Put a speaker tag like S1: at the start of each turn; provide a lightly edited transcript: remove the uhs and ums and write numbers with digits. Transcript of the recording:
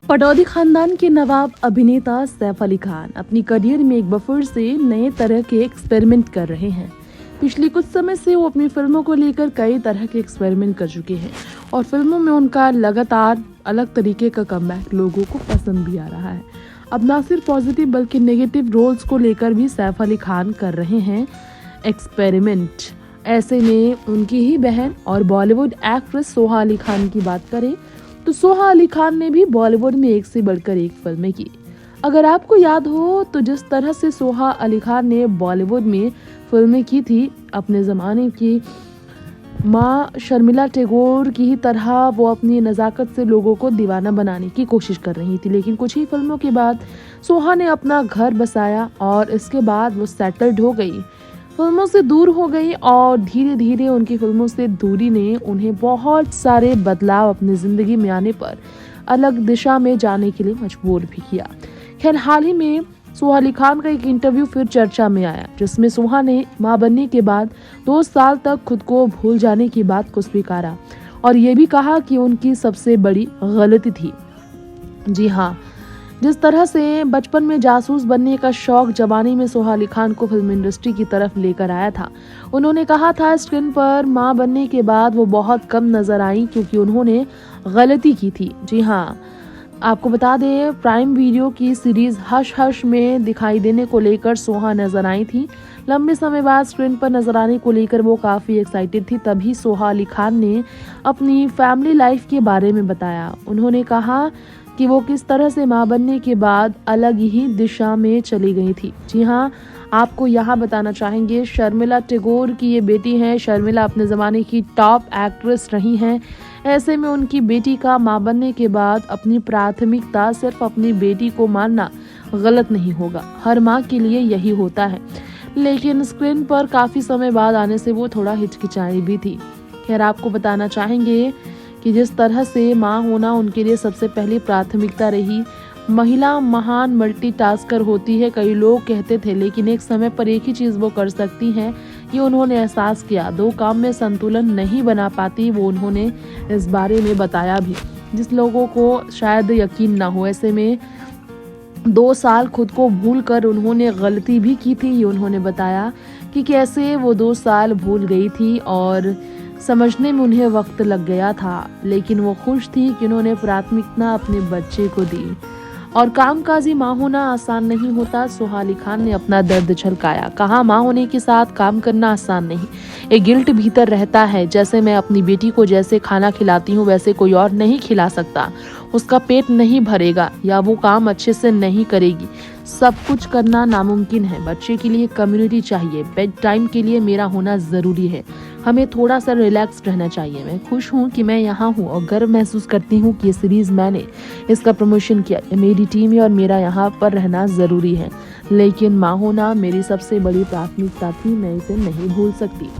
S1: पटौदी खानदान के नवाब अभिनेता सैफ अली खान अपनी करियर में एक बार फिर से नए तरह के एक्सपेरिमेंट कर रहे हैं। पिछले कुछ समय से वो अपनी फिल्मों को लेकर कई तरह के एक्सपेरिमेंट कर चुके हैं और फिल्मों में उनका लगातार अलग तरीके का कमबैक लोगों को पसंद भी आ रहा है। अब ना सिर्फ पॉजिटिव बल्कि नेगेटिव रोल्स को लेकर भी सैफ अली खान कर रहे हैं एक्सपेरिमेंट। ऐसे में उनकी ही बहन और बॉलीवुड एक्ट्रेस सोहा अली खान की बात करें तो सोहा अली खान ने भी बॉलीवुड में एक से बढ़कर एक फिल्में की। अगर आपको याद हो तो जिस तरह से सोहा अली खान ने बॉलीवुड में फिल्में की थी, अपने ज़माने की माँ शर्मिला टैगोर की ही तरह वो अपनी नज़ाकत से लोगों को दीवाना बनाने की कोशिश कर रही थी। लेकिन कुछ ही फिल्मों के बाद सोहा ने अपना घर बसाया और इसके बाद वो सेटल्ड हो गई, फिल्मों से दूर हो गई और धीरे धीरे उनकी फिल्मों से दूरी ने उन्हें बहुत सारे बदलाव अपनी ज़िंदगी में आने पर अलग दिशा में जाने के लिए मजबूर भी किया। खैर, हाल ही में सोहा अली खान का एक इंटरव्यू फिर चर्चा में आया, जिसमें सोहा ने मां बनने के बाद 2 साल तक खुद को भूल जाने की बात को स्वीकारा और ये भी कहा कि उनकी सबसे बड़ी गलती थी। जी हाँ, जिस तरह से बचपन में जासूस बनने का शौक जवानी में सोहा अली खान को फिल्म इंडस्ट्री की तरफ लेकर आया था, उन्होंने कहा था स्क्रीन पर मां बनने के बाद वो बहुत कम नजर आई क्योंकि उन्होंने गलती की थी। जी हाँ, आपको बता दें, प्राइम वीडियो की सीरीज हश हश में दिखाई देने को लेकर सोहा नजर आई थी। लंबे समय बाद स्क्रीन पर नजर आने को लेकर वो काफ़ी एक्साइटेड थी। तभी सोहा अली खान ने अपनी फैमिली लाइफ के बारे में बताया। उन्होंने कहा कि वो किस तरह से मां बनने के बाद अलग ही दिशा में चली गई थी। जी हाँ, आपको यहाँ बताना चाहेंगे, शर्मिला टैगोर की ये बेटी हैं। शर्मिला अपने ज़माने की टॉप एक्ट्रेस रही हैं। ऐसे में उनकी बेटी का मां बनने के बाद अपनी प्राथमिकता सिर्फ अपनी बेटी को मानना गलत नहीं होगा, हर माँ के लिए यही होता है। लेकिन स्क्रीन पर काफ़ी समय बाद आने से वो थोड़ा हिचकिचाई भी थी। खैर, आपको बताना चाहेंगे कि जिस तरह से माँ होना उनके लिए सबसे पहली प्राथमिकता रही। महिला महान मल्टीटास्कर होती है, कई लोग कहते थे, लेकिन एक समय पर एक ही चीज़ वो कर सकती हैं, ये उन्होंने एहसास किया। 2 काम में संतुलन नहीं बना पाती, वो उन्होंने इस बारे में बताया भी, जिस लोगों को शायद यकीन ना हो। ऐसे में 2 साल खुद को भूल कर उन्होंने गलती भी की थी। ये उन्होंने बताया कि कैसे वो 2 साल भूल गई थी और समझने में उन्हें वक्त लग गया था, लेकिन वो खुश थी कि उन्होंने प्राथमिकता अपने बच्चे को दी। और कामकाजी माँ होना आसान नहीं होता, सोहा अली खान ने अपना दर्द झलकाया। कहा, माँ होने के साथ काम करना आसान नहीं, एक गिल्ट भीतर रहता है। जैसे मैं अपनी बेटी को जैसे खाना खिलाती हूँ वैसे कोई और नहीं खिला सकता, उसका पेट नहीं भरेगा या वो काम अच्छे से नहीं करेगी। सब कुछ करना नामुमकिन है। बच्चे के लिए कम्युनिटी चाहिए, बेड टाइम के लिए मेरा होना ज़रूरी है, हमें थोड़ा सा रिलैक्स रहना चाहिए। मैं खुश हूँ कि मैं यहाँ हूँ और गर्व महसूस करती हूँ कि ये सीरीज़ मैंने इसका प्रमोशन किया, मेरी टीम है और मेरा यहाँ पर रहना ज़रूरी है। लेकिन माँ होना मेरी सबसे बड़ी प्राथमिकता थी, मैं इसे नहीं भूल सकती।